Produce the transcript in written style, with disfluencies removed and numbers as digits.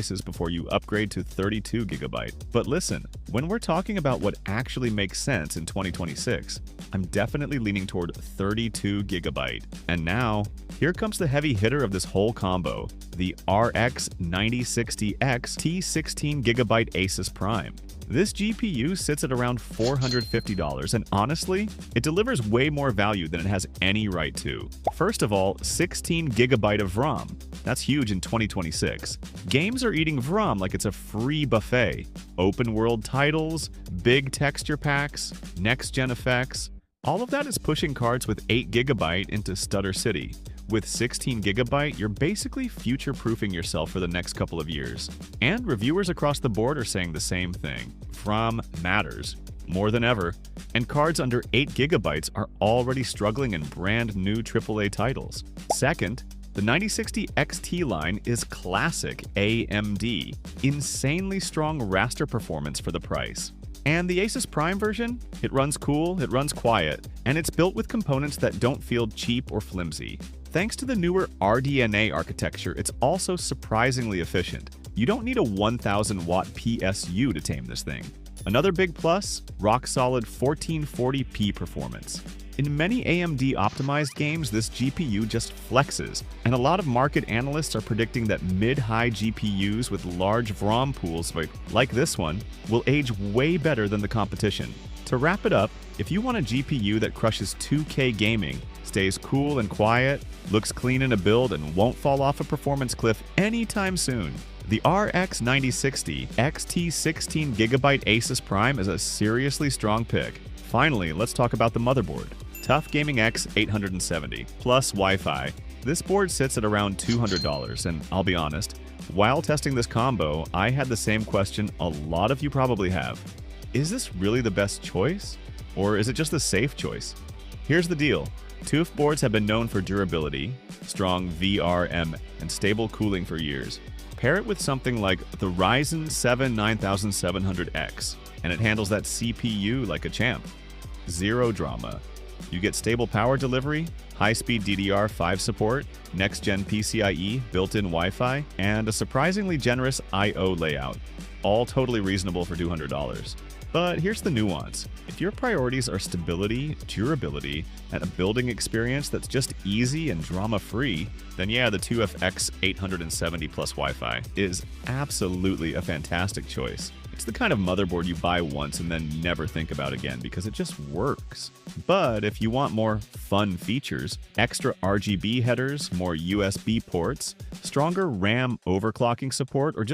choices before you upgrade to 32GB. But listen, when we're talking about what actually makes sense in 2026, I'm definitely leaning toward 32GB. And now, here comes the heavy hitter of this whole combo, the RX 9060X T16GB Asus Prime. This GPU sits at around $450, and honestly, it delivers way more value than it has any right to. First of all, 16GB of ROM. That's huge in 2026. Games are eating VROM like it's a free buffet. Open world titles, big texture packs, next-gen effects, all of that is pushing cards with 8GB into Stutter City. With 16GB, you're basically future-proofing yourself for the next couple of years. And reviewers across the board are saying the same thing. VROM matters. More than ever. And cards under 8GB are already struggling in brand new AAA titles. Second, the 9060 XT line is classic AMD. Insanely strong raster performance for the price. And the Asus Prime version? It runs cool, it runs quiet, and it's built with components that don't feel cheap or flimsy. Thanks to the newer RDNA architecture, it's also surprisingly efficient. You don't need a 1000-watt PSU to tame this thing. Another big plus? Rock-solid 1440p performance. In many AMD-optimized games, this GPU just flexes, and a lot of market analysts are predicting that mid-high GPUs with large VROM pools like this one will age way better than the competition. To wrap it up, if you want a GPU that crushes 2K gaming, stays cool and quiet, looks clean in a build, and won't fall off a performance cliff anytime soon, the RX 9060 XT16GB Asus Prime is a seriously strong pick. Finally, let's talk about the motherboard. TUF Gaming X 870 plus Wi-Fi. This board sits at around $200, and I'll be honest, while testing this combo, I had the same question a lot of you probably have. Is this really the best choice? Or is it just the safe choice? Here's the deal. TUF boards have been known for durability, strong VRM, and stable cooling for years. Pair it with something like the Ryzen 7 9700X, and it handles that CPU like a champ. Zero drama. You get stable power delivery, high-speed DDR5 support, next-gen PCIe, built-in Wi-Fi, and a surprisingly generous I/O layout. All totally reasonable for $200. But here's the nuance. If your priorities are stability, durability, and a building experience that's just easy and drama-free, then yeah, the TUF X 870 plus Wi-Fi is absolutely a fantastic choice. It's the kind of motherboard you buy once and then never think about again because it just works. But if you want more fun features, extra RGB headers, more USB ports, stronger RAM overclocking support, or just